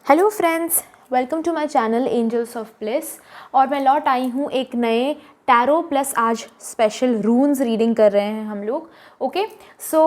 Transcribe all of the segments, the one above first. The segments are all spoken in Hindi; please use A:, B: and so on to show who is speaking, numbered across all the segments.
A: Hello friends, welcome to my channel angels of bliss. और मैं लौट आई हूँ एक नए टैरो प्लस आज स्पेशल रून्स रीडिंग कर रहे हैं हम लोग। ओके सो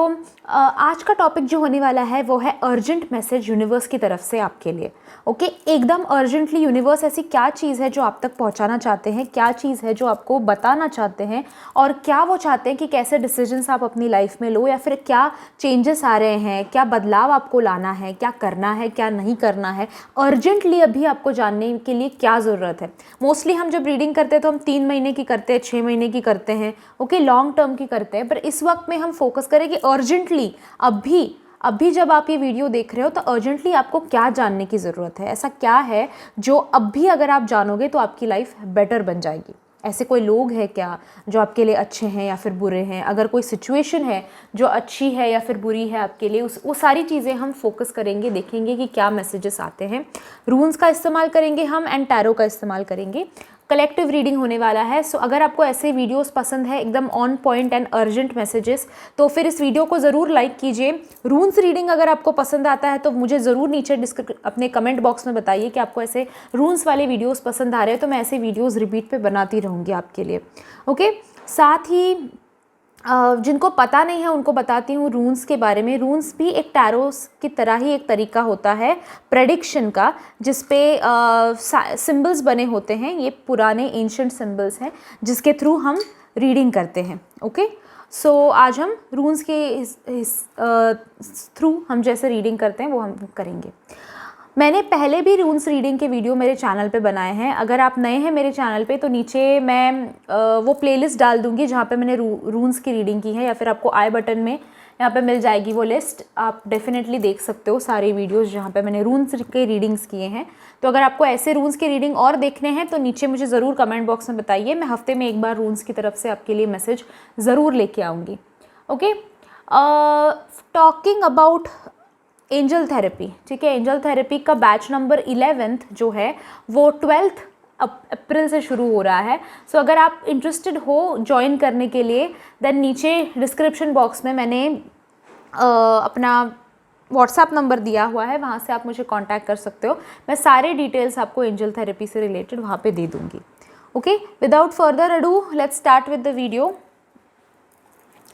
A: आज का टॉपिक जो होने वाला है वो है अर्जेंट मैसेज यूनिवर्स की तरफ से आपके लिए। ओके एकदम अर्जेंटली यूनिवर्स ऐसी क्या चीज़ है जो आप तक पहुंचाना चाहते हैं, क्या चीज़ है जो आपको बताना चाहते हैं और क्या वो चाहते हैं कि कैसे डिसीजंस आप अपनी लाइफ में लो, या फिर क्या चेंजेस आ रहे हैं, क्या बदलाव आपको लाना है, क्या करना है, क्या नहीं करना है, अर्जेंटली अभी आपको जानने के लिए क्या ज़रूरत है। मोस्टली हम जब रीडिंग करते हैं तो हम 3 महीने की करते हैं, 6 महीने की करते हैं, ओके लॉन्ग टर्म की करते हैं। पर इस वक्त में हम फोकस करें कि अर्जेंटली अभी जब आप ये वीडियो देख रहे हो तो अर्जेंटली आपको क्या जानने की ज़रूरत है, ऐसा क्या है जो अभी अगर आप जानोगे तो आपकी लाइफ बेटर बन जाएगी। ऐसे कोई लोग हैं क्या जो आपके लिए अच्छे हैं या फिर बुरे हैं, अगर कोई सिचुएशन है जो अच्छी है या फिर बुरी है आपके लिए, वो सारी चीज़ें हम फोकस करेंगे, देखेंगे कि क्या मैसेजेस आते हैं। रून्स का इस्तेमाल करेंगे हम एंड टैरो का इस्तेमाल करेंगे। कलेक्टिव रीडिंग होने वाला है। सो अगर आपको ऐसे वीडियोस पसंद है एकदम on point and urgent messages, तो फिर इस वीडियो को ज़रूर लाइक कीजिए। रून्स रीडिंग अगर आपको पसंद आता है तो मुझे ज़रूर नीचे अपने कमेंट बॉक्स में बताइए कि आपको ऐसे रून्स वाले वीडियोस पसंद आ रहे हैं, तो मैं ऐसे वीडियोस रिपीट पे बनाती रहूँगी आपके लिए। ओके साथ ही जिनको पता नहीं है उनको बताती हूँ रून्स के बारे में। रून्स भी एक टैरोस की तरह ही एक तरीका होता है प्रेडिक्शन का, जिस पे सिंबल्स बने होते हैं। ये पुराने एंशिएंट सिंबल्स हैं जिसके थ्रू हम रीडिंग करते हैं। ओके सो आज हम रून्स के थ्रू हम जैसे रीडिंग करते हैं वो हम करेंगे। मैंने पहले भी रून्स रीडिंग के वीडियो मेरे चैनल पे बनाए हैं। अगर आप नए हैं मेरे चैनल पे तो नीचे मैं वो प्लेलिस्ट डाल दूंगी जहाँ पे मैंने रून्स की रीडिंग की है, या फिर आपको आई बटन में यहाँ पे मिल जाएगी वो लिस्ट। आप डेफिनेटली देख सकते हो सारे वीडियोस जहाँ पे मैंने रून्स के रीडिंग्स किए हैं। तो अगर आपको ऐसे रून्स के रीडिंग और देखने हैं तो नीचे मुझे ज़रूर कमेंट बॉक्स में बताइए। मैं हफ्ते में एक बार रून्स की तरफ से आपके लिए मैसेज ज़रूर लेके आऊँगी। Okay talking about angel therapy, ठीक है। एंजल थेरेपी का बैच नंबर 11th जो है वो 12 अप्रैल से शुरू हो रहा है। सो अगर आप इंटरेस्टेड हो ज्वाइन करने के लिए देन नीचे डिस्क्रिप्शन बॉक्स में मैंने अपना व्हाट्सएप नंबर दिया हुआ है, वहाँ से आप मुझे कांटेक्ट कर सकते हो। मैं सारे डिटेल्स आपको एंजल थेरेपी से रिलेटेड वहाँ पे दे दूँगी। Okay without further ado let's start with the video.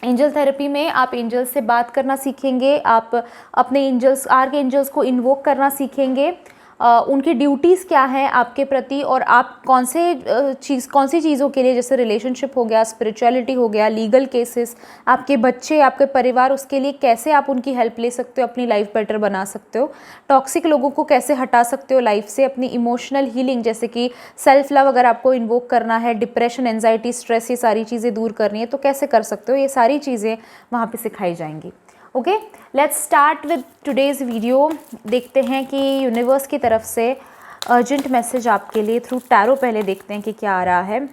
A: Angel therapy में आप एंजल्स से बात करना सीखेंगे, आप अपने एंजल्स आर्क एंजल्स को इन्वोक करना सीखेंगे। उनकी ड्यूटीज़ क्या हैं आपके प्रति, और आप कौन सी चीज़ों के लिए, जैसे रिलेशनशिप हो गया, स्पिरिचुअलिटी हो गया, लीगल केसेस, आपके बच्चे, आपके परिवार, उसके लिए कैसे आप उनकी हेल्प ले सकते हो, अपनी लाइफ बेटर बना सकते हो। टॉक्सिक लोगों को कैसे हटा सकते हो लाइफ से, अपनी इमोशनल हीलिंग जैसे कि सेल्फ लव अगर आपको इन्वोक करना है, डिप्रेशन, एंजाइटी, स्ट्रेस, ये सारी चीज़ें दूर करनी है तो कैसे कर सकते हो, ये सारी चीज़ें वहाँ पे सिखाई जाएंगी। Okay let's start with today's video. देखते हैं कि यूनिवर्स की तरफ से अर्जेंट मैसेज आपके लिए थ्रू टैरो पहले देखते हैं कि क्या आ रहा है।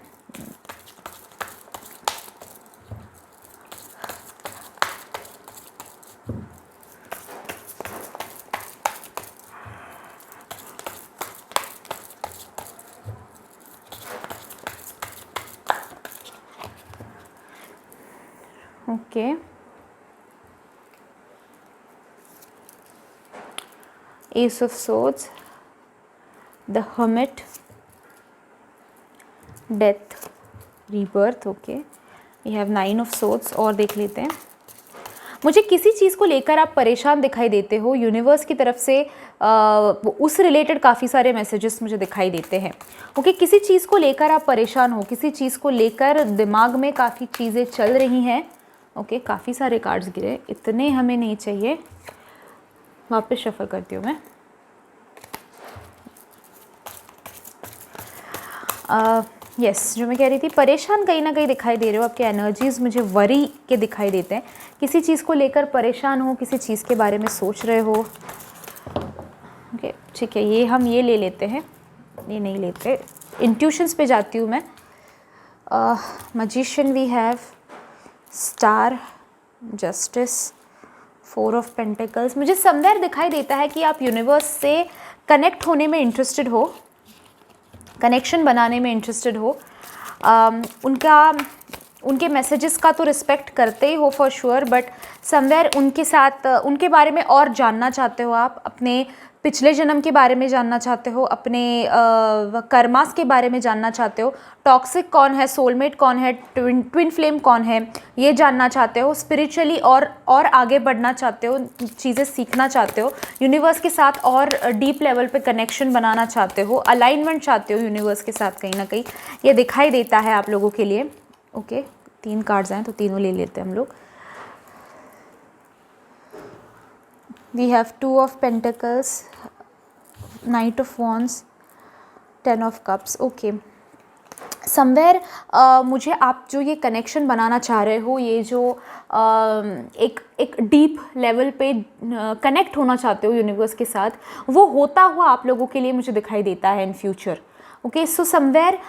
A: Okay Ace of Swords, the Hermit, Death, Rebirth. Okay we have 9 of Swords। और देख लेते हैं। मुझे किसी चीज़ को लेकर आप परेशान दिखाई देते हो, यूनिवर्स की तरफ से उस रिलेटेड काफ़ी सारे मैसेजेस मुझे दिखाई देते हैं। ओके किसी चीज़ को लेकर आप परेशान हो, किसी चीज़ को लेकर दिमाग में काफ़ी चीज़ें चल रही हैं। ओके काफ़ी सारे कार्ड्स गिरे, इतने हमें नहीं चाहिए, वापस शफल करती हूँ मैं। यस जो मैं कह रही थी, परेशान कहीं ना कहीं दिखाई दे रहे हो। आपके एनर्जीज़ मुझे वरी के दिखाई देते हैं, किसी चीज़ को लेकर परेशान हो, किसी चीज़ के बारे में सोच रहे हो। ओके ठीक है, ये ले लेते हैं, ये नहीं लेते, इंट्यूशंस पे जाती हूँ मैं। Magician we have, star, justice, 4 of pentacles. मुझे समवेयर दिखाई देता है कि आप यूनिवर्स से कनेक्ट होने में इंटरेस्टेड हो, कनेक्शन बनाने में इंटरेस्टेड हो। उनके मैसेजेस का तो रिस्पेक्ट करते ही हो फॉर श्योर, बट समवेयर उनके साथ उनके बारे में और जानना चाहते हो। आप अपने पिछले जन्म के बारे में जानना चाहते हो, अपने कर्मास के बारे में जानना चाहते हो, टॉक्सिक कौन है, सोलमेट कौन है, ट्विन फ्लेम कौन है, ये जानना चाहते हो, स्पिरिचुअली और आगे बढ़ना चाहते हो, चीज़ें सीखना चाहते हो, यूनिवर्स के साथ और डीप लेवल पे कनेक्शन बनाना चाहते हो, अलाइनमेंट चाहते हो यूनिवर्स के साथ कहीं ना कहीं, ये दिखाई देता है आप लोगों के लिए। ओके, 3 कार्ड्स हैं तो तीनों ले लेते हैं हम लोग। We have 2 of Pentacles, Knight of Wands, 10 of Cups. Okay. Somewhere मुझे आप जो ये कनेक्शन बनाना चाह रहे हो, ये जो एक डीप लेवल पे कनेक्ट होना चाहते हो यूनिवर्स के साथ, वो होता हुआ आप लोगों के लिए मुझे दिखाई देता है in future. Okay, so somewhere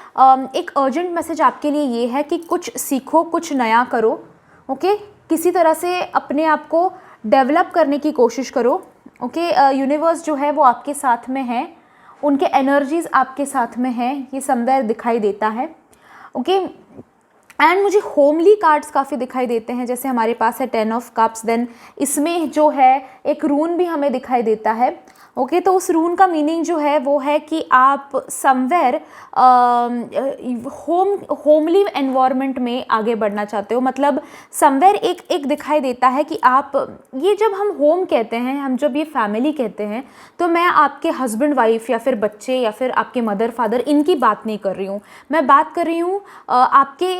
A: एक अर्जेंट मैसेज आपके लिए ये है कि कुछ सीखो, कुछ नया करो। ओके, किसी तरह से अपने आप को डेवलप करने की कोशिश करो। ओके, यूनिवर्स जो है वो आपके साथ में है, उनके एनर्जीज़ आपके साथ में है, ये समवेयर दिखाई देता है। ओके, एंड मुझे होमली कार्ड्स काफ़ी दिखाई देते हैं, जैसे हमारे पास है 10 ऑफ कप्स, देन इसमें जो है एक रून भी हमें दिखाई देता है। ओके, तो उस रून का मीनिंग जो है वो है कि आप समवेयर होमली एनवायरनमेंट में आगे बढ़ना चाहते हो। मतलब समवेयर एक दिखाई देता है कि आप, ये जब हम होम कहते हैं, हम जब ये फैमिली कहते हैं, तो मैं आपके हस्बैंड वाइफ या फिर बच्चे या फिर आपके मदर फादर इनकी बात नहीं कर रही हूँ, मैं बात कर रही हूँ आपके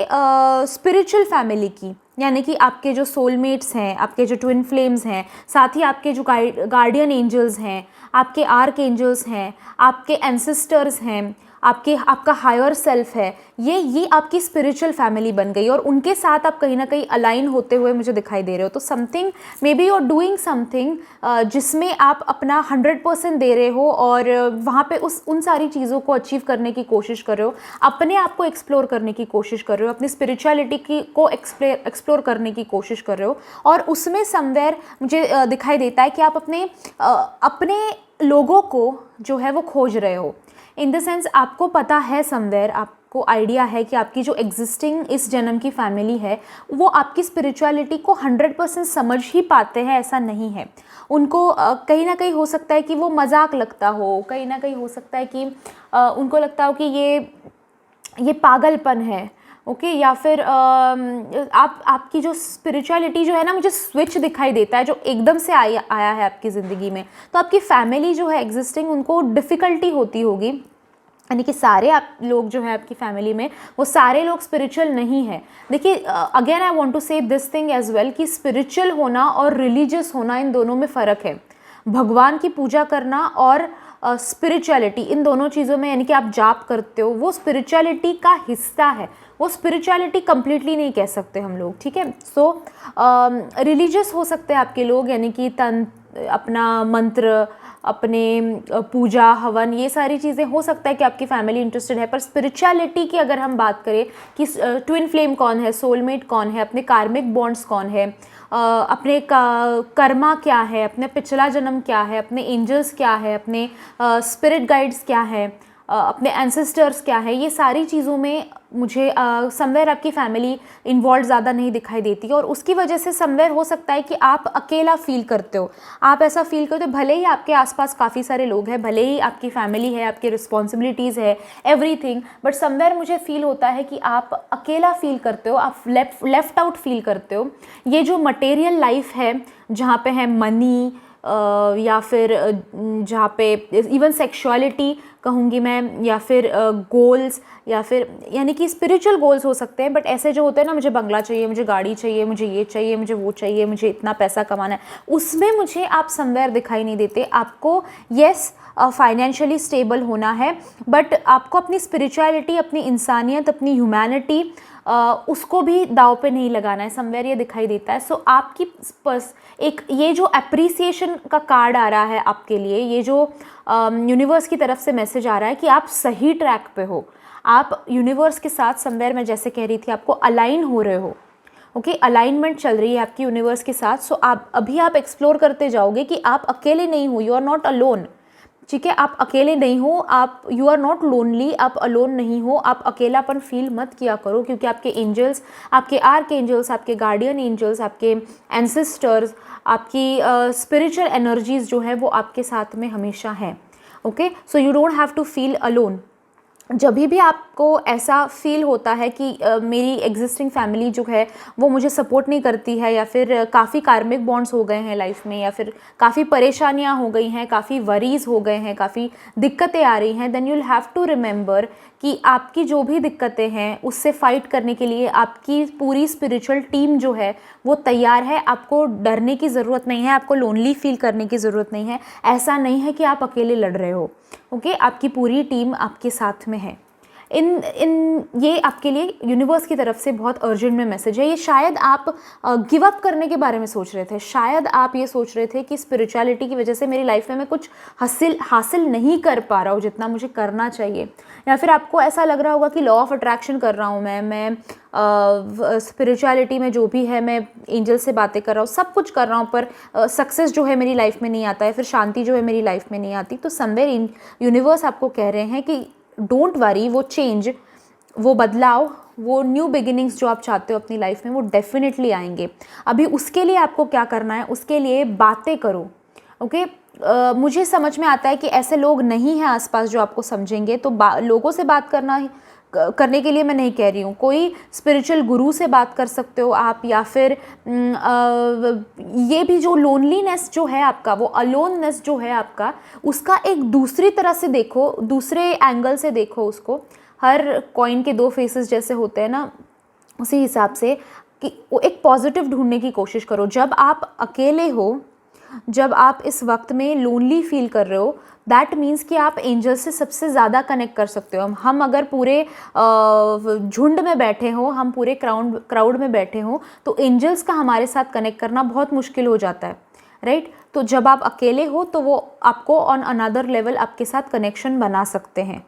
A: स्पिरिचुअल फैमिली की, यानी कि आपके जो सोलमेट्स हैं, आपके जो ट्विन फ्लेम्स हैं, साथ ही आपके जो गार्डियन एंजल्स हैं, आपके आर्क एंजल्स हैं, आपके एंसेस्टर्स हैं, आपका हायर सेल्फ है, ये आपकी स्पिरिचुअल फैमिली बन गई और उनके साथ आप कहीं ना कहीं अलाइन होते हुए मुझे दिखाई दे रहे हो। तो something, maybe you are doing something जिसमें आप अपना 100% दे रहे हो और वहाँ पे उन सारी चीज़ों को अचीव करने की कोशिश कर रहे हो, अपने आप को एक्सप्लोर करने की कोशिश कर रहे हो, अपनी स्पिरिचुअलिटी को एक्सप्लोर करने की कोशिश कर रहे हो। और उसमें समवेयर मुझे दिखाई देता है कि आप अपने लोगों को जो है वो खोज रहे हो। इन द सेंस आपको पता है समवेयर, आपको आइडिया है कि आपकी जो एग्जिस्टिंग इस जन्म की फैमिली है वो आपकी स्पिरिचुअलिटी को 100% समझ ही पाते हैं, ऐसा नहीं है। उनको कहीं ना कहीं हो सकता है कि वो मजाक लगता हो, कहीं ना कहीं हो सकता है कि उनको लगता हो कि ये पागलपन है। ओके, या फिर आपकी जो स्पिरिचुअलिटी जो है ना, मुझे स्विच दिखाई देता है जो एकदम से आया है आपकी ज़िंदगी में। तो आपकी फैमिली जो है एग्जिस्टिंग, उनको डिफ़िकल्टी होती होगी, यानी कि सारे आप लोग जो है आपकी फैमिली में, वो सारे लोग स्पिरिचुअल नहीं है। देखिए, अगेन आई वांट टू से दिस थिंग एज वेल कि स्पिरिचुअल होना और रिलीजियस होना, इन दोनों में फ़र्क है। भगवान की पूजा करना और स्पिरिचुअलिटी, इन दोनों चीज़ों में, यानी कि आप जाप करते हो, वो स्पिरिचुअलिटी का हिस्सा है, वो स्पिरिचुअलिटी कंप्लीटली नहीं कह सकते हम लोग। ठीक है, सो रिलीजियस हो सकते हैं आपके लोग, यानी कि अपना मंत्र, अपने पूजा हवन, ये सारी चीज़ें हो सकता है कि आपकी फैमिली इंटरेस्टेड है। पर स्पिरिचुअलिटी की अगर हम बात करें कि ट्विन फ्लेम कौन है, सोलमेट कौन है, अपने कार्मिक बॉन्ड्स कौन है, अपने कर्मा क्या है, अपने पिछला जन्म क्या है, अपने एंजल्स क्या है, अपने स्पिरिट गाइड्स क्या है, अपने एंसेस्टर्स क्या है, ये सारी चीज़ों में मुझे समवेयर आपकी फैमिली इन्वॉल्व ज़्यादा नहीं दिखाई देती है। और उसकी वजह से समवेयर हो सकता है कि आप अकेला फील करते हो, आप ऐसा फील करते हो, भले ही आपके आसपास काफ़ी सारे लोग हैं, भले ही आपकी फैमिली है, आपकी रिस्पॉन्सिबिलिटीज़ है, एवरीथिंग, बट समवेयर मुझे फील होता है कि आप अकेला फील करते हो, आप लेफ्ट आउट फील करते हो। ये जो मटेरियल लाइफ है, जहाँ पे है मनी, या फिर जहाँ पे इवन सेक्सुअलिटी कहूँगी मैं, या फिर गोल्स, या फिर यानी कि स्पिरिचुअल गोल्स हो सकते हैं, बट ऐसे जो होते हैं ना, मुझे बंगला चाहिए, मुझे गाड़ी चाहिए, मुझे ये चाहिए, मुझे वो चाहिए, मुझे इतना पैसा कमाना है, उसमें मुझे आप समवेयर दिखाई नहीं देते। आपको येस फाइनेंशियली स्टेबल होना है, बट आपको अपनी स्पिरिचुअलिटी, अपनी इंसानियत, अपनी ह्यूमैनिटी, उसको भी दाव पे नहीं लगाना है, समवेयर ये दिखाई देता है। सो आपकी एक ये जो अप्रिसिएशन का कार्ड आ रहा है आपके लिए, ये जो यूनिवर्स की तरफ से मैसेज आ रहा है कि आप सही ट्रैक पे हो, आप यूनिवर्स के साथ समवेयर, मैं जैसे कह रही थी, आपको अलाइन हो रहे हो। ओके, अलाइनमेंट चल रही है आपकी यूनिवर्स के साथ। सो आप एक्सप्लोर करते जाओगे कि आप अकेले नहीं हो, यू आर नॉट अलोन। ठीक है, आप अकेले नहीं हो, आप यू आर नॉट लोनली, आप अलोन नहीं हो, आप अकेलापन फील मत किया करो, क्योंकि आपके एंजल्स, आपके आर्क एंजल्स, आपके गार्डियन एंजल्स, आपके एंसेस्टर्स, आपकी स्पिरिचुअल एनर्जीज जो है वो आपके साथ में हमेशा हैं। Okay, so you don't have to feel alone. जब भी आपको ऐसा फील होता है कि मेरी एग्जिस्टिंग फैमिली जो है वो मुझे सपोर्ट नहीं करती है, या फिर काफ़ी कार्मिक बॉन्ड्स हो गए हैं लाइफ में, या फिर काफ़ी परेशानियां हो गई हैं, काफ़ी वरीज हो गए हैं, काफ़ी दिक्कतें आ रही हैं, then you will have to remember कि आपकी जो भी दिक्कतें हैं उससे फाइट करने के लिए आपकी पूरी स्पिरिचुअल टीम जो है वो तैयार है। आपको डरने की ज़रूरत नहीं है, आपको लोनली फील करने की ज़रूरत नहीं है। ऐसा नहीं है कि आप अकेले लड़ रहे हो। ओके, आपकी पूरी टीम आपके साथ में है। ये आपके लिए यूनिवर्स की तरफ से बहुत अर्जेंट में मैसेज है। ये शायद आप गिव अप करने के बारे में सोच रहे थे, शायद आप ये सोच रहे थे कि स्पिरिचुअलिटी की वजह से मेरी लाइफ में मैं कुछ हासिल नहीं कर पा रहा हूँ जितना मुझे करना चाहिए, या फिर आपको ऐसा लग रहा होगा कि लॉ ऑफ अट्रैक्शन कर रहा हूँ मैं स्पिरिचुअलिटी में जो भी है, मैं एंजल से बातें कर रहा हूँ, सब कुछ कर रहा हूँ, पर सक्सेस जो है मेरी लाइफ में नहीं आता है, फिर शांति जो है मेरी लाइफ में नहीं आती। तो समवेयर यूनिवर्स आपको कह रहे हैं कि डोंट वरी, वो चेंज, वो बदलाव, वो न्यू बिगिनिंग्स जो आप चाहते हो अपनी लाइफ में वो डेफिनेटली आएंगे। अभी उसके लिए आपको क्या करना है, उसके लिए बातें करो। ओके, मुझे समझ में आता है कि ऐसे लोग नहीं हैं आसपास जो आपको समझेंगे, तो लोगों से बात करने के लिए मैं नहीं कह रही हूँ। कोई स्पिरिचुअल गुरु से बात कर सकते हो आप, या फिर ये भी जो लोनलीनेस जो है आपका, वो अलोननेस जो है आपका, उसका एक दूसरी तरह से देखो, दूसरे एंगल से देखो उसको। हर कॉइन के दो फेसेस जैसे होते हैं ना, उसी हिसाब से कि एक पॉजिटिव ढूंढने की कोशिश करो। जब आप अकेले हो, जब आप इस वक्त में लोनली फील कर रहे हो, दैट मीन्स कि आप एंजल से सबसे ज़्यादा कनेक्ट कर सकते हो। हम अगर पूरे झुंड में बैठे हो, हम पूरे क्राउड में बैठे हो, तो एंजल्स का हमारे साथ कनेक्ट करना बहुत मुश्किल हो जाता है, राइट? तो जब आप अकेले हो तो वो आपको ऑन अनदर लेवल आपके साथ कनेक्शन बना सकते हैं।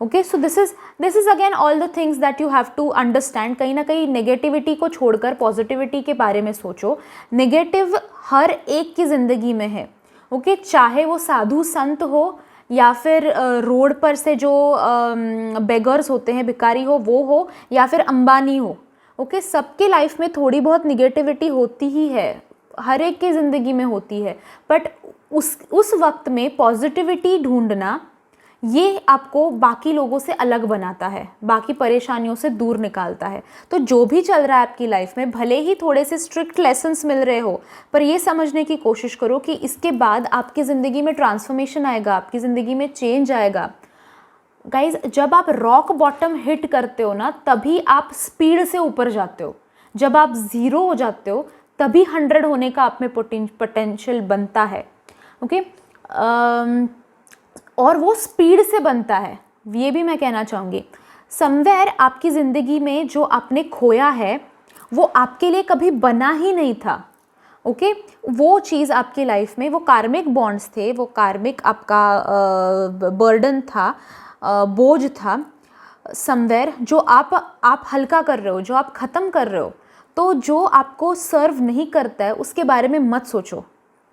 A: Okay, so this is again all the things that you have to understand. कहीं ना कहीं नेगेटिविटी को छोड़कर पॉजिटिविटी के बारे में सोचो। नेगेटिव हर एक की ज़िंदगी में है। ओके, चाहे वो साधु संत हो, या फिर रोड पर से जो बेगर्स होते हैं, भिखारी वो हो, या फिर अंबानी हो। ओके, सबके लाइफ में थोड़ी बहुत निगेटिविटी होती ही है, हर एक की ज़िंदगी में होती है। बट उस वक्त में पॉजिटिविटी ढूंढना, ये आपको बाकी लोगों से अलग बनाता है, बाकी परेशानियों से दूर निकालता है। तो जो भी चल रहा है आपकी लाइफ में, भले ही थोड़े से स्ट्रिक्ट लेसन्स मिल रहे हो, पर ये समझने की कोशिश करो कि इसके बाद आपकी ज़िंदगी में ट्रांसफॉर्मेशन आएगा, आपकी ज़िंदगी में चेंज आएगा। गाइज, जब आप रॉक बॉटम हिट करते हो ना, तभी आप स्पीड से ऊपर जाते हो। जब आप ज़ीरो हो जाते हो, तभी 100 होने का आप में पोटेंशियल बनता है। ओके, और वो स्पीड से बनता है, ये भी मैं कहना चाहूँगी। समवेयर आपकी ज़िंदगी में जो आपने खोया है वो आपके लिए कभी बना ही नहीं था। ओके, वो चीज़ आपकी लाइफ में, वो कार्मिक बॉन्ड्स थे, वो कार्मिक आपका बर्डन था, बोझ था समवेयर, जो आप हल्का कर रहे हो, जो आप ख़त्म कर रहे हो। तो जो आपको सर्व नहीं करता है उसके बारे में मत सोचो।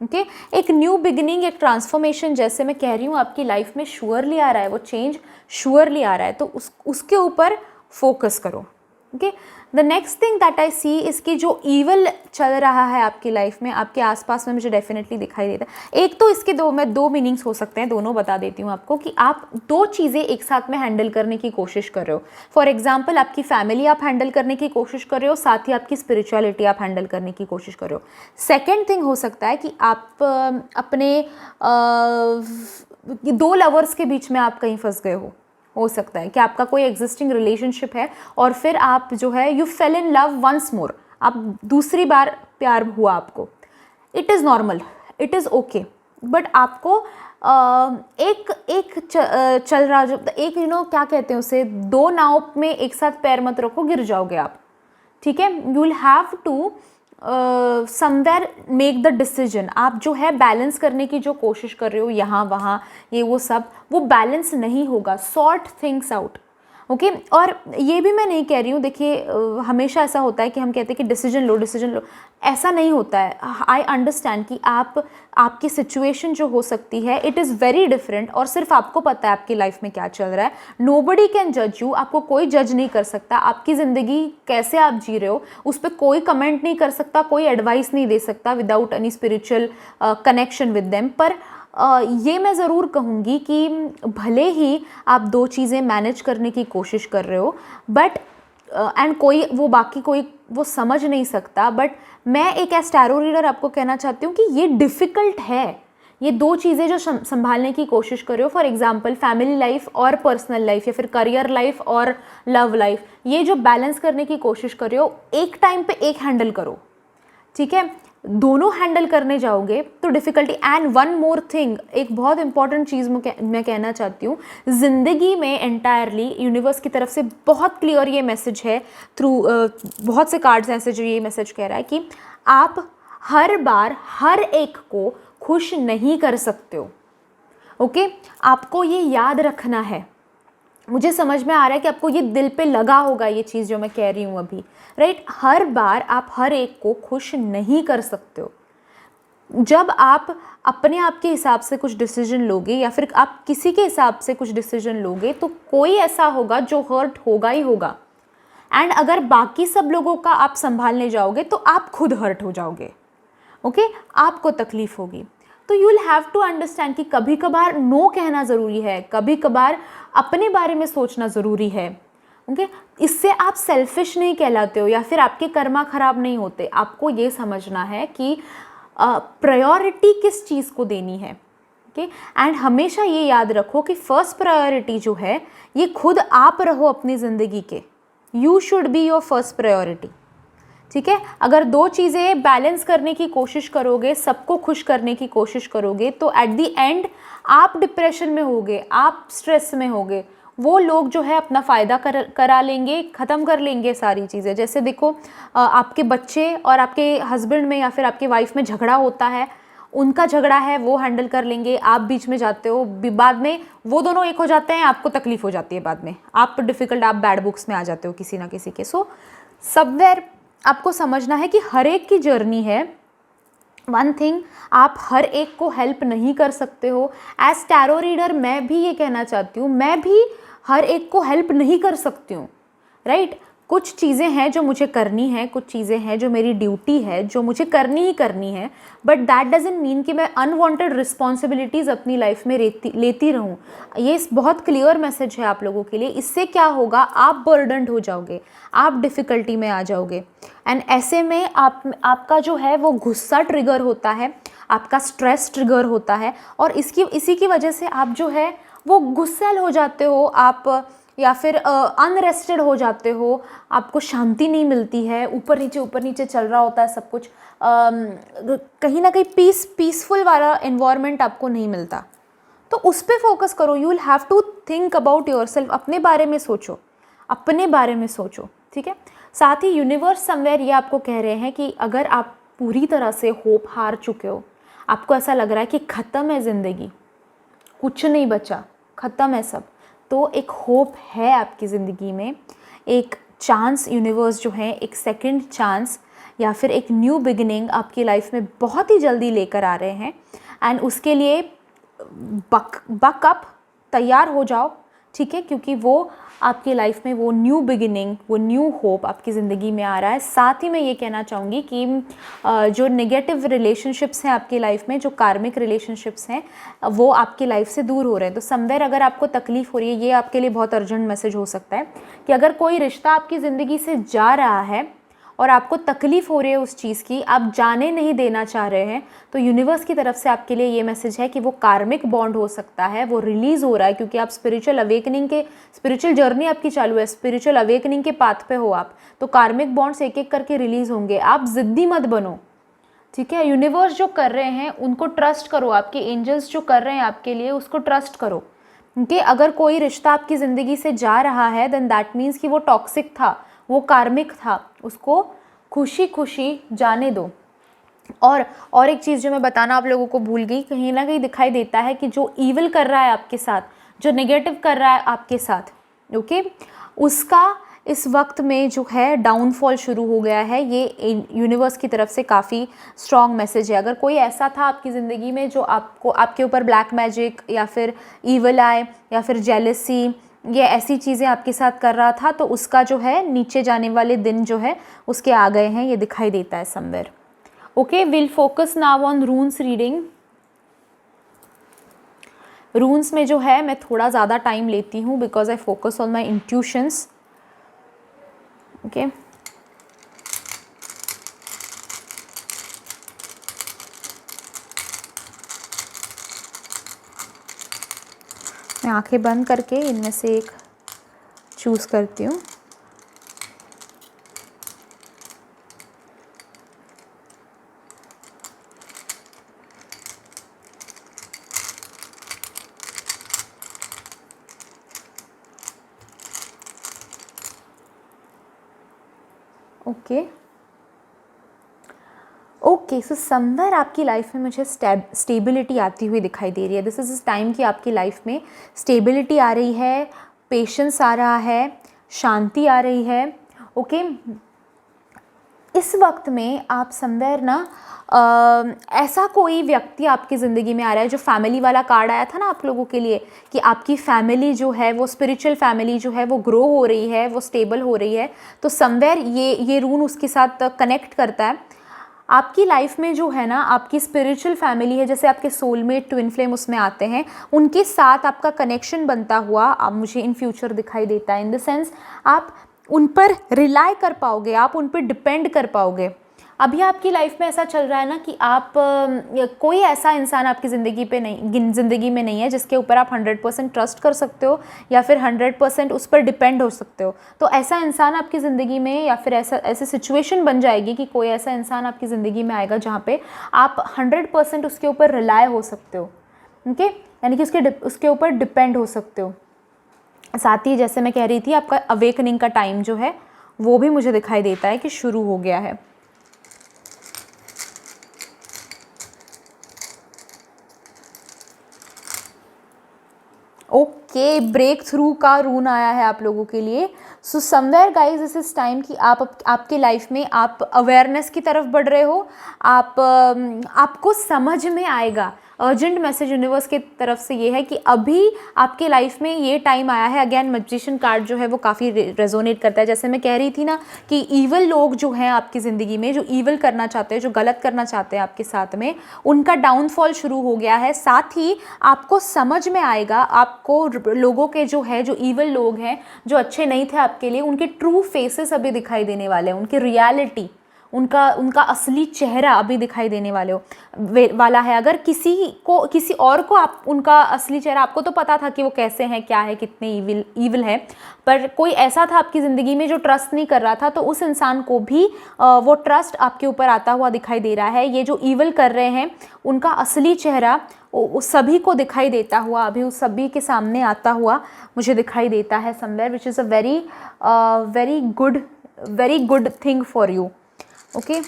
A: ओके, एक न्यू बिगिनिंग, एक ट्रांसफॉर्मेशन, जैसे मैं कह रही हूँ, आपकी लाइफ में श्योरली आ रहा है, वो चेंज श्योरली आ रहा है, तो उसके ऊपर फोकस करो। Okay, the next thing that I see, इसकी जो ईवल चल रहा है आपकी लाइफ में, आपके आसपास में, मुझे डेफिनेटली दिखाई देता है। एक तो इसके दो मीनिंग्स हो सकते हैं, दोनों बता देती हूँ आपको, कि आप दो चीज़ें एक साथ में हैंडल करने की कोशिश कर रहे हो। फॉर एग्जाम्पल, आपकी फैमिली आप हैंडल करने की कोशिश कर रहे हो, साथ ही आपकी स्पिरिचुअलिटी आप हैंडल करने की कोशिश कर रहे हो। सेकेंड थिंग हो सकता है कि आप अपने दो लवर्स के बीच में आप कहीं फंस गए हो सकता है कि आपका कोई एग्जिस्टिंग रिलेशनशिप है और फिर आप जो है you fell in love once more, आप दूसरी बार प्यार हुआ आपको। It is normal, it is okay, but आपको एक चल रहा, जो एक क्या कहते हैं उसे, दो नाव में एक साथ पैर मत रखो, गिर जाओगे आप। ठीक है, you will have to somewhere make the decision. आप जो है बैलेंस करने की जो कोशिश कर रहे हो यहाँ वहाँ, ये वो सब, वो बैलेंस नहीं होगा। Sort things out. ओके। और ये भी मैं नहीं कह रही हूँ, देखिए हमेशा ऐसा होता है कि हम कहते हैं कि डिसीजन लो, ऐसा नहीं होता है। आई अंडरस्टैंड कि आपकी सिचुएशन जो हो सकती है इट इज़ वेरी डिफरेंट, और सिर्फ आपको पता है आपकी लाइफ में क्या चल रहा है। नोबडी कैन जज यू, आपको कोई जज नहीं कर सकता। आपकी ज़िंदगी कैसे आप जी रहे हो उस पर कोई कमेंट नहीं कर सकता, कोई एडवाइस नहीं दे सकता without any spiritual connection with them. पर ये मैं ज़रूर कहूँगी कि भले ही आप दो चीज़ें मैनेज करने की कोशिश कर रहे हो, बट एंड कोई वो बाकी कोई वो समझ नहीं सकता, बट मैं एक एज टैरो रीडर आपको कहना चाहती हूँ कि ये डिफ़िकल्ट है। ये दो चीज़ें जो संभालने की कोशिश कर रहे हो, फॉर एग्जांपल फैमिली लाइफ और पर्सनल लाइफ, या फिर करियर लाइफ और लव लाइफ, ये जो बैलेंस करने की कोशिश कर रहे हो, एक टाइम पे एक हैंडल करो, ठीक है। दोनों हैंडल करने जाओगे तो difficulty. And one more thing, एक बहुत इंपॉर्टेंट चीज़ मैं कहना चाहती हूँ, ज़िंदगी में एंटायरली यूनिवर्स की तरफ से बहुत क्लियर ये मैसेज है थ्रू बहुत से कार्ड्स ऐसे जो ये मैसेज कह रहा है कि आप हर बार हर एक को खुश नहीं कर सकते हो। ओके, आपको ये याद रखना है। मुझे समझ में आ रहा है कि आपको ये दिल पे लगा होगा ये चीज़ जो मैं कह रही हूँ अभी, राइट। हर बार आप हर एक को खुश नहीं कर सकते हो। जब आप अपने आप के हिसाब से कुछ डिसीजन लोगे या फिर आप किसी के हिसाब से कुछ डिसीजन लोगे तो कोई ऐसा होगा जो हर्ट होगा ही होगा। एंड अगर बाकी सब लोगों का आप संभालने जाओगे तो आप खुद हर्ट हो जाओगे, ओके, आपको तकलीफ होगी। तो you will have to understand कि कभी कभार नो कहना ज़रूरी है, कभी कभार अपने बारे में सोचना ज़रूरी है, ओके। इससे आप सेल्फिश नहीं कहलाते हो या फिर आपके कर्मा खराब नहीं होते। आपको ये समझना है कि प्रायोरिटी किस चीज़ को देनी है, ओके। एंड हमेशा ये याद रखो कि फर्स्ट प्रायोरिटी जो है ये खुद आप रहो अपनी ज़िंदगी के। You should be your first priority, ठीक है। अगर दो चीज़ें बैलेंस करने की कोशिश करोगे, सबको खुश करने की कोशिश करोगे, तो एट द एंड आप डिप्रेशन में होगे, आप स्ट्रेस में होगे। वो लोग जो है अपना फ़ायदा करा लेंगे, ख़त्म कर लेंगे सारी चीज़ें। जैसे देखो आपके बच्चे और आपके हस्बैंड में या फिर आपके वाइफ में झगड़ा होता है, उनका झगड़ा है वो हैंडल कर लेंगे, आप बीच में जाते हो, बाद में वो दोनों एक हो जाते हैं, आपको तकलीफ़ हो जाती है, बाद में आप डिफ़िकल्ट, आप बैड बुक्स में आ जाते हो किसी ना किसी के। सो समवेयर आपको समझना है कि हर एक की जर्नी है। वन थिंग, आप हर एक को हेल्प नहीं कर सकते हो। एज टैरो रीडर मैं भी ये कहना चाहती हूँ, मैं भी हर एक को हेल्प नहीं कर सकती हूँ, राइट। कुछ चीज़ें हैं जो मुझे करनी है, कुछ चीज़ें हैं जो मेरी ड्यूटी है, जो मुझे करनी ही करनी है, बट दैट डजंट मीन कि मैं अनवांटेड रिस्पॉन्सिबिलिटीज़ अपनी लाइफ में लेती रहूँ। ये बहुत क्लियर मैसेज है आप लोगों के लिए। इससे क्या होगा, आप बर्डन्ड हो जाओगे, आप डिफ़िकल्टी में आ जाओगे। एंड ऐसे में आपका जो है वो गुस्सा ट्रिगर होता है, आपका स्ट्रेस ट्रिगर होता है, और इसी की वजह से आप जो है वो गुस्सैल हो जाते हो, आप या फिर अनरेस्टेड हो जाते हो, आपको शांति नहीं मिलती है, ऊपर नीचे चल रहा होता है सब कुछ, कहीं ना कहीं पीसफुल वाला एनवायरनमेंट आपको नहीं मिलता। तो उस पर फोकस करो। You will have to think about yourself, अपने बारे में सोचो, अपने बारे में सोचो, ठीक है। साथ ही यूनिवर्स समवेयर ये आपको कह रहे हैं कि अगर आप पूरी तरह से होप हार चुके हो, आपको ऐसा लग रहा है कि ख़त्म है ज़िंदगी, कुछ नहीं बचा, ख़त्म है सब, तो एक होप है आपकी ज़िंदगी में, एक चांस यूनिवर्स जो है, एक सेकंड चांस या फिर एक न्यू बिगिनिंग आपकी लाइफ में बहुत ही जल्दी लेकर आ रहे हैं। एंड उसके लिए बकअप, तैयार हो जाओ, ठीक है, क्योंकि वो आपकी लाइफ में वो न्यू बिगिनिंग, वो न्यू होप आपकी ज़िंदगी में आ रहा है। साथ ही मैं ये कहना चाहूँगी कि जो नेगेटिव रिलेशनशिप्स हैं आपकी लाइफ में, जो कार्मिक रिलेशनशिप्स हैं, वो आपकी लाइफ से दूर हो रहे हैं। तो समवेयर अगर आपको तकलीफ़ हो रही है, ये आपके लिए बहुत अर्जेंट मैसेज हो सकता है कि अगर कोई रिश्ता आपकी ज़िंदगी से जा रहा है और आपको तकलीफ़ हो रही है उस चीज़ की, आप जाने नहीं देना चाह रहे हैं, तो यूनिवर्स की तरफ से आपके लिए ये मैसेज है कि वो कार्मिक बॉन्ड हो सकता है, वो रिलीज़ हो रहा है, क्योंकि आप स्पिरिचुअल जर्नी आपकी चालू है, स्पिरिचुअल अवेकनिंग के पाथ पे हो आप, तो कार्मिक बॉन्ड्स एक एक करके रिलीज़ होंगे। आप ज़िद्दी मत बनो, ठीक है। यूनिवर्स जो कर रहे हैं उनको ट्रस्ट करो, आपके एंजल्स जो कर रहे हैं आपके लिए उसको ट्रस्ट करो, क्योंकि अगर कोई रिश्ता आपकी ज़िंदगी से जा रहा है देन दैट मीन्स कि वो टॉक्सिक था, वो कार्मिक था, उसको खुशी खुशी जाने दो। और एक चीज़ जो मैं बताना आप लोगों को भूल गई, कहीं ना कहीं दिखाई देता है कि जो ईविल कर रहा है आपके साथ, जो नेगेटिव कर रहा है आपके साथ, ओके, उसका इस वक्त में जो है डाउनफॉल शुरू हो गया है। ये यूनिवर्स की तरफ से काफ़ी स्ट्रॉन्ग मैसेज है। अगर कोई ऐसा था आपकी ज़िंदगी में जो आपको आपके ऊपर ब्लैक मैजिक या फिर ईवल आई या फिर जेलसी ये ऐसी चीज़ें आपके साथ कर रहा था, तो उसका जो है नीचे जाने वाले दिन जो है उसके आ गए हैं, ये दिखाई देता है somewhere. Okay, will focus now on रून्स reading. रून्स में जो है मैं थोड़ा ज़्यादा टाइम लेती हूँ because I focus on my intuitions. Okay, मैं आंखें बंद करके इनमें से एक चूज़ करती हूँ। ओके ओके, सो समवेयर आपकी लाइफ में मुझे स्टेबिलिटी आती हुई दिखाई दे रही है। दिस इज़ इस टाइम की आपकी लाइफ में स्टेबिलिटी आ रही है, पेशेंस आ रहा है, शांति आ रही है। ओके, इस वक्त में आप समवेयर ना ऐसा कोई व्यक्ति आपकी ज़िंदगी में आ रहा है, जो फैमिली वाला कार्ड आया था ना आप लोगों के लिए कि आपकी फैमिली जो है वो स्पिरिचुअल फैमिली जो है वो ग्रो हो रही है, वो स्टेबल हो रही है। तो समवेयर ये रून उसके साथ कनेक्ट करता है। आपकी लाइफ में जो है ना आपकी स्पिरिचुअल फैमिली है, जैसे आपके सोलमेट ट्विन फ्लेम उसमें आते हैं, उनके साथ आपका कनेक्शन बनता हुआ आप मुझे इन फ्यूचर दिखाई देता है। इन द सेंस आप उन पर रिलाई कर पाओगे, आप उन पर डिपेंड कर पाओगे। अभी आपकी लाइफ में ऐसा चल रहा है ना कि आप कोई ऐसा इंसान आपकी ज़िंदगी में नहीं है जिसके ऊपर आप 100% ट्रस्ट कर सकते हो या फिर 100% उस पर डिपेंड हो सकते हो। तो ऐसा इंसान आपकी ज़िंदगी में या फिर ऐसी सिचुएशन बन जाएगी कि कोई ऐसा इंसान आपकी ज़िंदगी में आएगा जहाँ पे आप 100% उसके ऊपर रिलाय हो सकते हो। ओके, यानी कि उसके ऊपर डिपेंड हो सकते हो। साथ ही जैसे मैं कह रही थी, आपका अवेकनिंग का टाइम जो है वो भी मुझे दिखाई देता है कि शुरू हो गया है। ओके, ब्रेक थ्रू का रून आया है आप लोगों के लिए। So somewhere guys this is time कि आपके लाइफ में आप अवेयरनेस की तरफ बढ़ रहे हो। आपको समझ में आएगा। अर्जेंट मैसेज यूनिवर्स की तरफ से ये है कि अभी आपके लाइफ में ये टाइम आया है। अगेन मैजिशियन कार्ड जो है वो काफ़ी रेजोनेट करता है। जैसे मैं कह रही थी ना कि ईवल लोग जो हैं आपकी ज़िंदगी में, जो ईवल करना चाहते हैं, जो गलत करना चाहते हैं आपके साथ में, उनका डाउनफॉल शुरू हो गया है। साथ ही आपको समझ में आएगा, आपको लोगों के जो है, जो ईवल लोग हैं, जो अच्छे नहीं थे आपके लिए, उनके ट्रू फेसेस अभी दिखाई देने वाले हैं, उनकी रियलिटी, उनका असली चेहरा अभी दिखाई देने वाला है। अगर किसी और को आप उनका असली चेहरा, आपको तो पता था कि वो कैसे हैं, क्या है, कितने ईविल है, पर कोई ऐसा था आपकी ज़िंदगी में जो ट्रस्ट नहीं कर रहा था, तो उस इंसान को भी वो ट्रस्ट आपके ऊपर आता हुआ दिखाई दे रहा है। ये जो ईविल कर रहे हैं उनका असली चेहरा उस सभी को दिखाई देता हुआ, अभी उस सभी के सामने आता हुआ मुझे दिखाई देता है somewhere, which is a very good thing for you. Okay,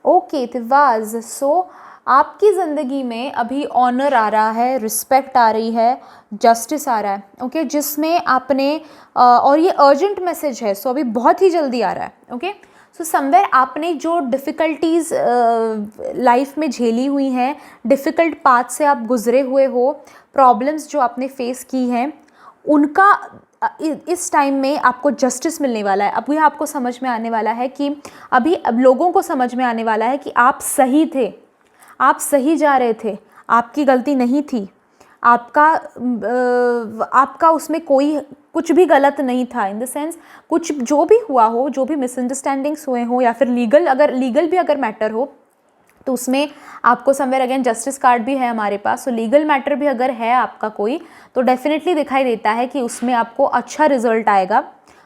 A: okay तिवाज, सो आपकी ज़िंदगी में अभी ऑनर आ रहा है, रिस्पेक्ट आ रही है, जस्टिस आ रहा है। ओके, जिसमें आपने और ये अर्जेंट मैसेज है, सो अभी बहुत ही जल्दी आ रहा है। ओके, सो समवेयर आपने जो डिफ़िकल्टीज़ लाइफ में झेली हुई हैं, डिफ़िकल्ट पाथ से आप गुज़रे हुए हो, प्रॉब्लम्स जो आपने फेस की हैं, उनका इस टाइम में आपको जस्टिस मिलने वाला है। अभी आपको समझ में आने वाला है कि अब लोगों को समझ में आने वाला है कि आप सही थे, आप सही जा रहे थे, आपकी गलती नहीं थी, आपका उसमें कुछ भी गलत नहीं था। इन द सेंस कुछ जो भी हुआ हो, जो भी मिसअंडरस्टैंडिंग्स हुए हो, या फिर लीगल भी अगर मैटर हो, तो उसमें आपको समवेयर अगेन जस्टिस कार्ड भी है हमारे पास। सो लीगल मैटर भी अगर है आपका कोई, तो डेफिनेटली दिखाई देता है कि उसमें आपको अच्छा रिजल्ट आएगा।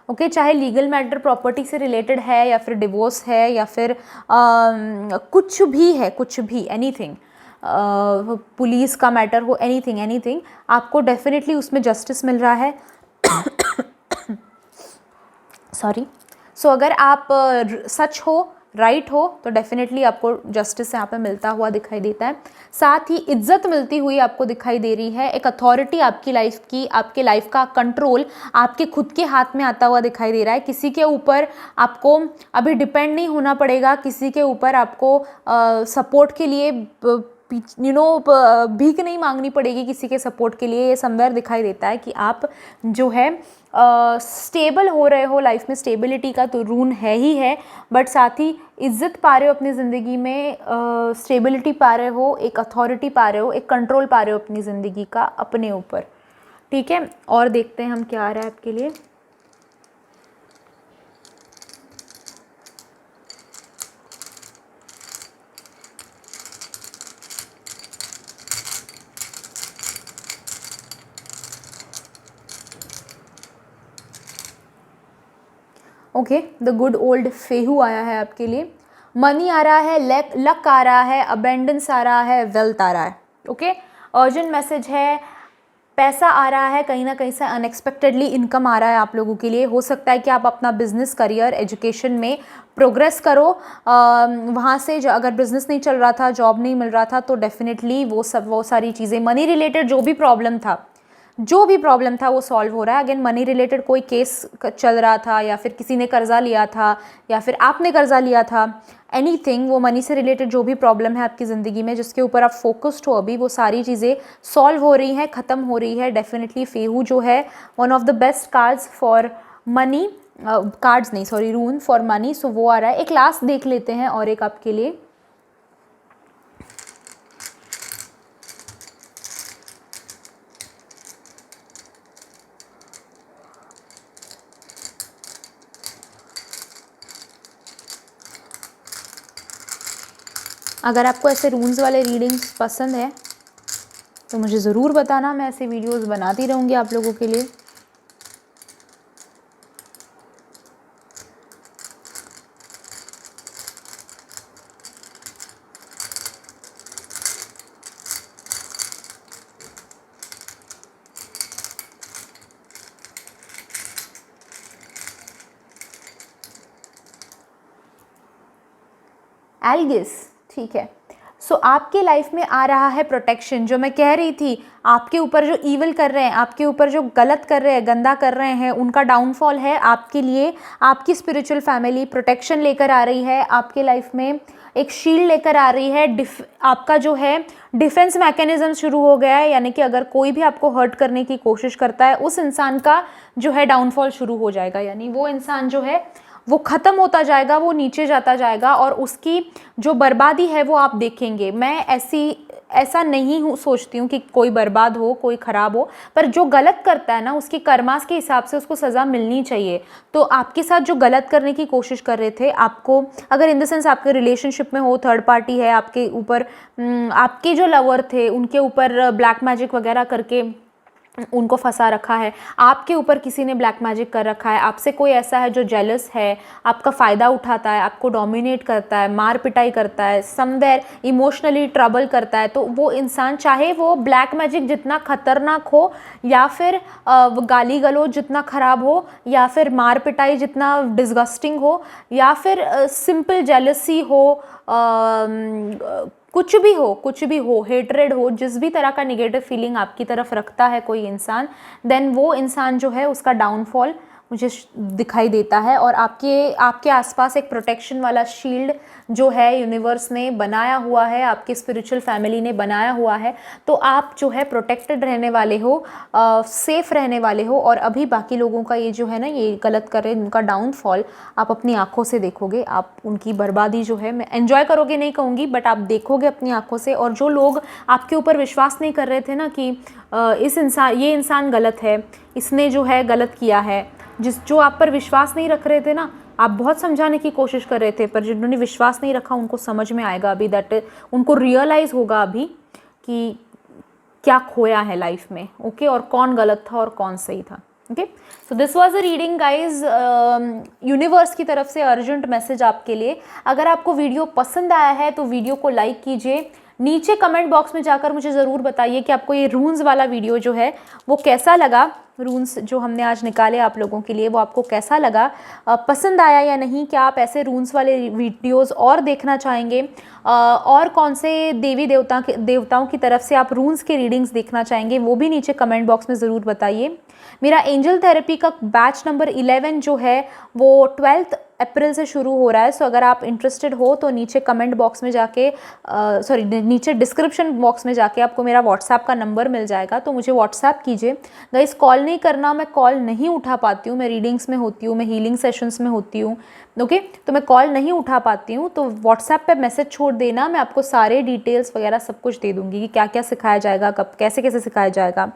A: ओके, चाहे लीगल मैटर प्रॉपर्टी से रिलेटेड है या फिर डिवोर्स है या फिर कुछ भी एनीथिंग, पुलिस का मैटर हो, एनीथिंग, आपको डेफिनेटली उसमें जस्टिस मिल रहा है। सॉरी। सो अगर आप सच हो, राइट हो तो डेफिनेटली आपको जस्टिस यहाँ पे मिलता हुआ दिखाई देता है। साथ ही इज्जत मिलती हुई आपको दिखाई दे रही है। एक अथॉरिटी आपकी लाइफ की, आपके लाइफ का कंट्रोल आपके खुद के हाथ में आता हुआ दिखाई दे रहा है। किसी के ऊपर आपको अभी डिपेंड नहीं होना पड़ेगा, किसी के ऊपर आपको सपोर्ट के लिए भीख नहीं मांगनी पड़ेगी किसी के सपोर्ट के लिए। ये समवेयर दिखाई देता है कि आप जो है स्टेबल हो रहे हो, लाइफ में स्टेबिलिटी का तो रून है ही है, बट साथ ही इज्जत पा रहे हो अपनी ज़िंदगी में, स्टेबिलिटी पा रहे हो, एक अथॉरिटी पा रहे हो, एक कंट्रोल पा रहे हो अपनी ज़िंदगी का अपने ऊपर। ठीक है, और देखते हैं हम क्या आ रहा है आपके लिए। ओके, द गुड ओल्ड फेहू आया है आपके लिए। मनी आ रहा है, लक आ रहा है, अबेंडेंस आ रहा है, वेल्थ आ रहा है। ओके, अर्जेंट मैसेज है, पैसा आ रहा है, कहीं ना कहीं से अनएक्सपेक्टेडली इनकम आ रहा है आप लोगों के लिए। हो सकता है कि आप अपना बिजनेस, करियर, एजुकेशन में प्रोग्रेस करो। वहाँ से अगर बिजनेस नहीं चल रहा था, जॉब नहीं मिल रहा था, तो डेफिनेटली वो सारी चीज़ें, मनी रिलेटेड जो भी प्रॉब्लम था वो सॉल्व हो रहा है। अगेन मनी रिलेटेड कोई केस चल रहा था, या फिर किसी ने कर्जा लिया था, या फिर आपने कर्जा लिया था, एनीथिंग, वो मनी से रिलेटेड जो भी प्रॉब्लम है आपकी ज़िंदगी में जिसके ऊपर आप फोकस्ड हो अभी, वो सारी चीज़ें सॉल्व हो रही हैं, ख़त्म हो रही है। डेफिनेटली फेहू जो है one of the best cards for money, cards नहीं सॉरी, रून फॉर मनी, सो वो आ रहा है। एक लास्ट देख लेते हैं और एक आपके लिए। अगर आपको ऐसे रून्स वाले रीडिंग्स पसंद है तो मुझे ज़रूर बताना, मैं ऐसे वीडियोस बनाती रहूँगी आप लोगों के लिए। एल्गिस, ठीक है। सो आपके लाइफ में आ रहा है प्रोटेक्शन। जो मैं कह रही थी, आपके ऊपर जो ईविल कर रहे हैं, आपके ऊपर जो गलत कर रहे हैं, गंदा कर रहे हैं, उनका डाउनफॉल है आपके लिए। आपकी स्पिरिचुअल फैमिली प्रोटेक्शन लेकर आ रही है आपके लाइफ में, एक शील्ड लेकर आ रही है। आपका जो है डिफेंस मैकेनिज्म शुरू हो गया है, यानी कि अगर कोई भी आपको हर्ट करने की कोशिश करता है, उस इंसान का जो है डाउनफॉल शुरू हो जाएगा। यानी वो इंसान जो है वो ख़त्म होता जाएगा, वो नीचे जाता जाएगा, और उसकी जो बर्बादी है वो आप देखेंगे। मैं ऐसा नहीं सोचती हूँ कि कोई बर्बाद हो, कोई ख़राब हो, पर जो गलत करता है ना, उसकी कर्मास के हिसाब से उसको सज़ा मिलनी चाहिए। तो आपके साथ जो गलत करने की कोशिश कर रहे थे, आपको अगर इन द सेंस आपके रिलेशनशिप में हो, थर्ड पार्टी है आपके ऊपर, आपके जो लवर थे उनके ऊपर ब्लैक मैजिक वगैरह करके उनको फंसा रखा है, आपके ऊपर किसी ने ब्लैक मैजिक कर रखा है, आपसे कोई ऐसा है जो जेलस है, आपका फ़ायदा उठाता है, आपको डोमिनेट करता है, मार पिटाई करता है, समवेयर इमोशनली ट्रबल करता है, तो वो इंसान, चाहे वो ब्लैक मैजिक जितना खतरनाक हो, या फिर गाली गलौज जितना ख़राब हो, या फिर मार पिटाई जितना डिस्गस्टिंग हो, या फिर सिंपल जेलसी हो, कुछ भी हो, हेट्रेड हो, जिस भी तरह का नेगेटिव फीलिंग आपकी तरफ रखता है कोई इंसान, देन वो इंसान जो है उसका डाउनफॉल मुझे दिखाई देता है। और आपके आसपास एक प्रोटेक्शन वाला शील्ड जो है यूनिवर्स ने बनाया हुआ है, आपकी स्पिरिचुअल फैमिली ने बनाया हुआ है, तो आप जो है प्रोटेक्टेड रहने वाले हो, सेफ रहने वाले हो। और अभी बाकी लोगों का ये जो है ना, ये गलत कर रहे हैं, उनका डाउनफॉल आप अपनी आंखों से देखोगे, आप उनकी बर्बादी जो है, मैं एंजॉय करोगे नहीं कहूँगी, बट आप देखोगे अपनी आंखों से। और जो लोग आपके ऊपर विश्वास नहीं कर रहे थे ना कि ये इंसान गलत है, इसने जो है गलत किया है, जो आप पर विश्वास नहीं रख रहे थे ना, आप बहुत समझाने की कोशिश कर रहे थे, पर जिन्होंने विश्वास नहीं रखा उनको समझ में आएगा अभी, उनको रियलाइज़ होगा अभी कि क्या खोया है लाइफ में। ओके, और कौन गलत था और कौन सही था। Okay, so this was a reading guys, universe की तरफ से अर्जेंट मैसेज आपके लिए। अगर आपको वीडियो पसंद आया है तो वीडियो को लाइक कीजिए, नीचे कमेंट बॉक्स में जाकर मुझे ज़रूर बताइए कि आपको ये रून्स वाला वीडियो जो है वो कैसा लगा। रून्स जो हमने आज निकाले आप लोगों के लिए वो आपको कैसा लगा, पसंद आया या नहीं, क्या आप ऐसे रून्स वाले वीडियोस और देखना चाहेंगे, और कौन से देवताओं की तरफ से आप रून्स के रीडिंग्स देखना चाहेंगे, वो भी नीचे कमेंट बॉक्स में ज़रूर बताइए। मेरा एंजल थेरेपी का बैच नंबर 11 जो है वो 12 अप्रैल से शुरू हो रहा है। सो अगर आप इंटरेस्टेड हो तो नीचे कमेंट बॉक्स में जाके नीचे डिस्क्रिप्शन बॉक्स में जाके आपको मेरा व्हाट्सएप का नंबर मिल जाएगा, तो मुझे व्हाट्सएप कीजिए। गाइस कॉल नहीं करना, मैं कॉल नहीं उठा पाती हूँ, मैं रीडिंग्स में होती हूँ, मैं हीलिंग सेशंस में होती हूँ, ओके, तो मैं कॉल नहीं उठा पाती हूँ। तो व्हाट्सएप पे मैसेज छोड़ देना, मैं आपको सारे डिटेल्स वगैरह सब कुछ दे दूँगी कि क्या क्या सिखाया जाएगा, कब कैसे कैसे सिखाया जाएगा।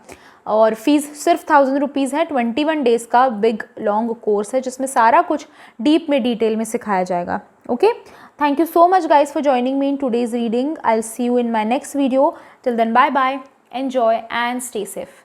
A: और फीस सिर्फ 1000 रुपीज़ है। 21 डेज़ का बिग लॉन्ग कोर्स है जिसमें सारा कुछ डीप में डिटेल में सिखाया जाएगा। Okay, thank you so much guys for joining me in today's reading. I will see you in my next video. Till then bye bye, enjoy and stay safe.